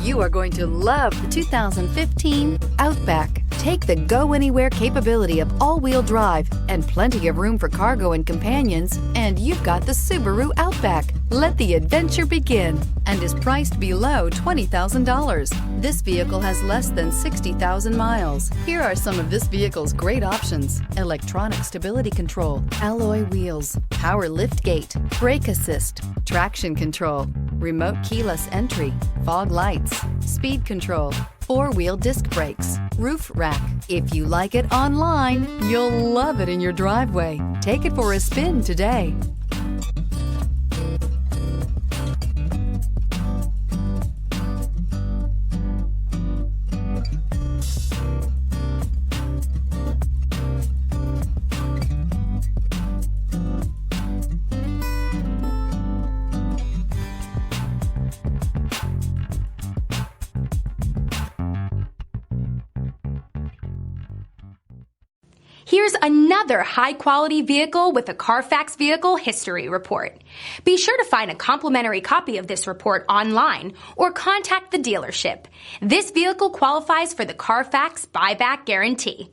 You are going to love the 2015 Outback. Take the go-anywhere capability of all-wheel drive and plenty of room for cargo and companions, and you've got the Subaru Outback. Let the adventure begin, and is priced below $20,000. This vehicle has less than 60,000 miles. Here are some of this vehicle's great options: electronic stability control, alloy wheels, power liftgate, brake assist, traction control, remote keyless entry, fog lights, speed control, four-wheel disc brakes, roof rack. If you like it online, you'll love it in your driveway. Take it for a spin today. Here's another high-quality vehicle with a Carfax Vehicle History Report. Be sure to find a complimentary copy of this report online or contact the dealership. This vehicle qualifies for the Carfax Buyback Guarantee.